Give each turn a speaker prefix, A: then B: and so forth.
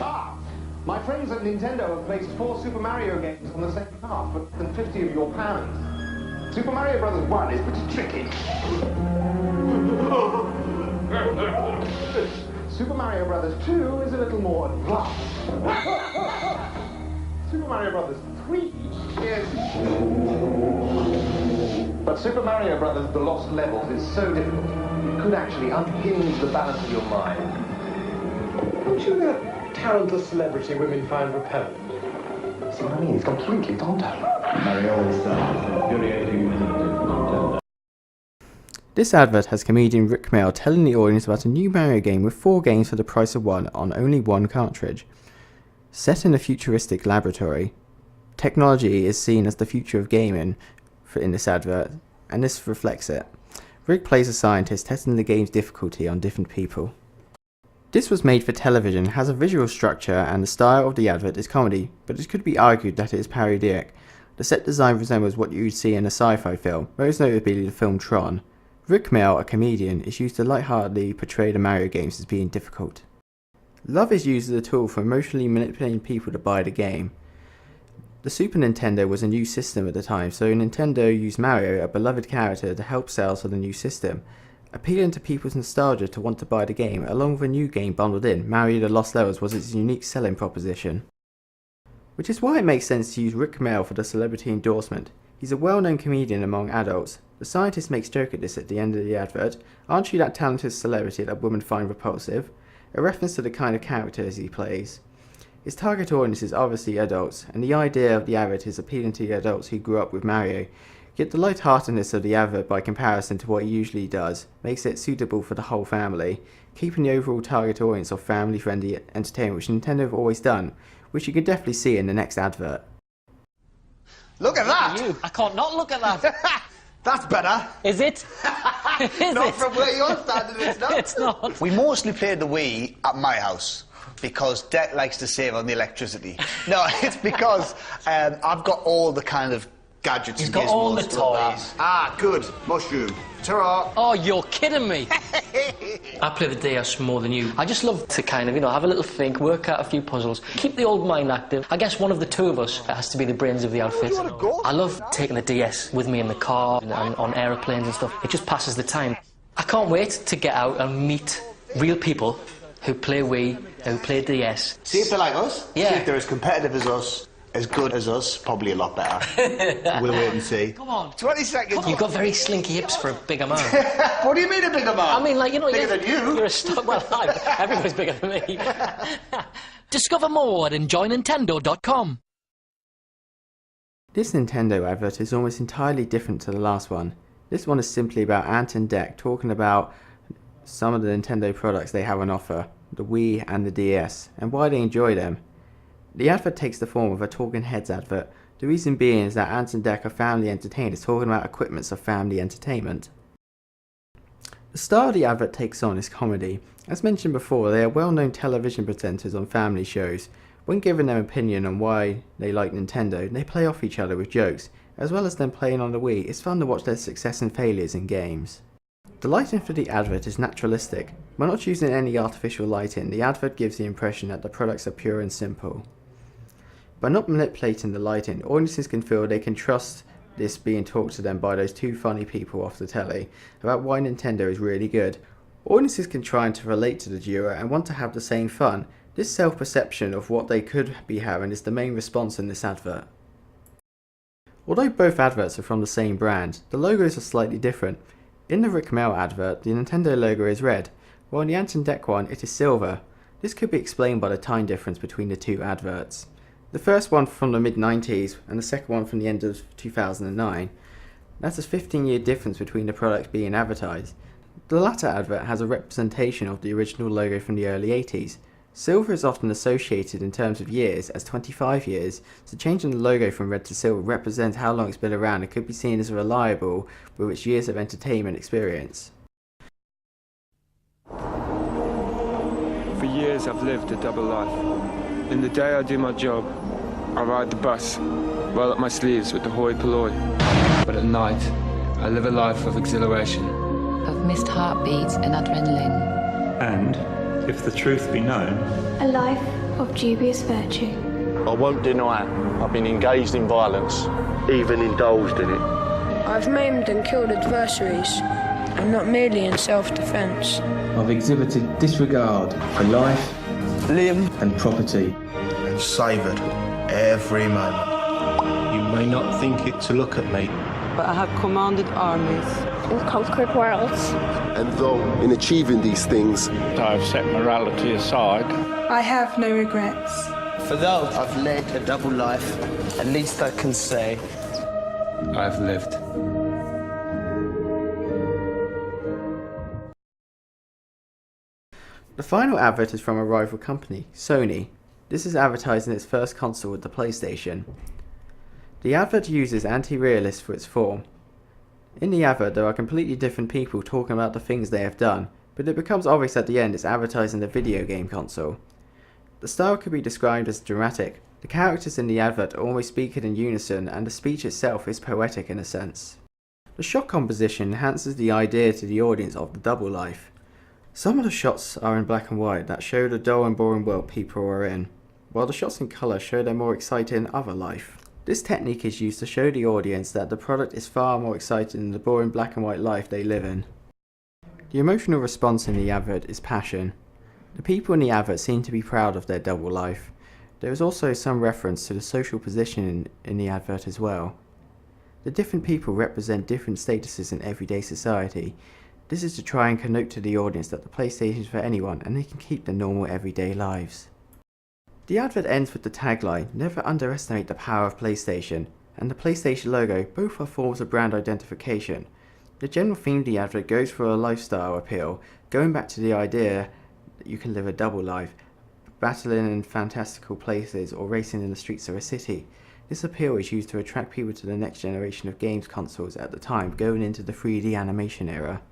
A: Ah! My friends at Nintendo have placed 4 Super Mario games on the same card for than 50 of your pounds. Super Mario Bros. 1 is pretty tricky. Super Mario Bros. 2 is a little more advanced. Super Mario Bros. 3 is... But Super Mario Bros. The Lost Levels is so difficult, it could actually unhinge the balance of your mind. Don't you know that talentless celebrity women find repellent? See what I mean? It's completely tonto. Mario All-Stars is infuriating.
B: This advert has comedian Rick Mail telling the audience about a new Mario game with 4 games for the price of 1 on only 1 cartridge. Set in a futuristic laboratory, technology is seen as the future of gaming in this advert, and this reflects it. Rick plays a scientist testing the game's difficulty on different people. This was made for television, has a visual structure, and the style of the advert is comedy, but it could be argued that it is parodic. The set design resembles what you would see in a sci-fi film, most notably the film Tron. Rick Mail, a comedian, is used to lightheartedly portray the Mario games as being difficult. Love is used as a tool for emotionally manipulating people to buy the game. The Super Nintendo was a new system at the time, so Nintendo used Mario, a beloved character, to help sales for the new system, appealing to people's nostalgia to want to buy the game. Along with a new game bundled in, Mario the Lost Levels was its unique selling proposition. Which is why it makes sense to use Rick Mail for the celebrity endorsement. He's a well-known comedian among adults. The scientist makes joke at this at the end of the advert. "Aren't you that talented celebrity that women find repulsive?" A reference to the kind of characters he plays. His target audience is obviously adults, and the idea of the advert is appealing to the adults who grew up with Mario. Yet the lightheartedness of the advert by comparison to what he usually does makes it suitable for the whole family, keeping the overall target audience of family-friendly entertainment, which Nintendo have always done, which you can definitely see in the next advert.
C: Look at that!
D: I can't not look at that.
C: That's better.
D: Is it? Is
C: Not
D: it?
C: from where you're standing, it's not.
D: It's not.
C: We mostly played the Wii at my house because Det likes to save on the electricity. No, it's because I've got all the kind of gadgets
D: He's
C: and
D: got all the
C: gizmos like
D: toys.
C: that. Ah, good. Mushroom. Ta-ra.
D: Oh, you're kidding me. I play the DS more than you. I just love to kind of, have a little think, work out a few puzzles, keep the old mind active. I guess one of the two of us has to be the brains of the outfit. I love taking the DS with me in the car and on aeroplanes and stuff. It just passes the time. I can't wait to get out and meet real people who play Wii, who play DS.
C: See if they're like us.
D: Yeah.
C: See if they're as competitive as us. As good as us, probably a lot better. We'll wait and see.
D: Come on.
C: 20 seconds.
D: You've got very slinky hips for a bigger man.
C: What do you mean a bigger man?
D: I mean, like,
C: bigger than you.
D: You're a star. Well, everybody's bigger than me. Discover more at enjoynintendo.com.
B: This Nintendo advert is almost entirely different to the last one. This one is simply about Ant and Dec talking about some of the Nintendo products they have on offer, the Wii and the DS, and why they enjoy them. The advert takes the form of a Talking Heads advert. The reason being is that Ant and Dec are family entertainers talking about equipments of family entertainment. The style the advert takes on is comedy. As mentioned before, they are well-known television presenters on family shows. When given their opinion on why they like Nintendo, they play off each other with jokes, as well as them playing on the Wii. It's fun to watch their success and failures in games. The lighting for the advert is naturalistic. By not using any artificial lighting, the advert gives the impression that the products are pure and simple. By not manipulating the lighting, audiences can feel they can trust this being talked to them by those two funny people off the telly about why Nintendo is really good. Audiences can try to relate to the duo and want to have the same fun. This self-perception of what they could be having is the main response in this advert. Although both adverts are from the same brand, the logos are slightly different. In the Rick Mail advert, the Nintendo logo is red, while in the Ant and Dec one it is silver. This could be explained by the time difference between the two adverts. The first one from the mid-90s and the second one from the end of 2009. That's a 15-year difference between the products being advertised. The latter advert has a representation of the original logo from the early 80s. Silver is often associated in terms of years as 25 years, so changing the logo from red to silver represents how long it's been around and could be seen as reliable with its years of entertainment experience.
E: For years I've lived a double life. In the day I do my job, I ride the bus, roll up my sleeves with the hoi polloi. But at night, I live a life of exhilaration.
F: Of missed heartbeats and adrenaline.
G: And
F: If the truth be known,
G: A life of dubious virtue.
H: I won't deny I've been engaged in violence, even indulged in it.
I: I've maimed and killed adversaries, and not merely in self-defence.
J: I've exhibited disregard for life,
H: limb
J: and property.
K: And savoured every moment.
L: You may not think it to look at me,
M: but I have commanded armies
G: And conquered worlds.
N: And though in achieving these things,
O: I have set morality aside,
P: I have no regrets.
Q: For though I've led a double life, at least I can say
E: I've lived.
B: The final advert is from a rival company, Sony. This is advertising its first console with the PlayStation. The advert uses anti-realist for its form. In the advert there are completely different people talking about the things they have done, but it becomes obvious at the end it's advertising the video game console. The style could be described as dramatic. The characters in the advert are almost speaking in unison, and the speech itself is poetic in a sense. The shot composition enhances the idea to the audience of the double life. Some of the shots are in black and white that show the dull and boring world people are in, while the shots in colour show their more exciting other life. This technique is used to show the audience that the product is far more exciting than the boring black and white life they live in. The emotional response in the advert is passion. The people in the advert seem to be proud of their double life. There is also some reference to the social position in the advert as well. The different people represent different statuses in everyday society. This is to try and connote to the audience that the PlayStation is for anyone and they can keep their normal everyday lives. The advert ends with the tagline, "Never underestimate the power of PlayStation," and the PlayStation logo. Both are forms of brand identification. The general theme of the advert goes for a lifestyle appeal, going back to the idea that you can live a double life, battling in fantastical places or racing in the streets of a city. This appeal is used to attract people to the next generation of games consoles at the time, going into the 3D animation era.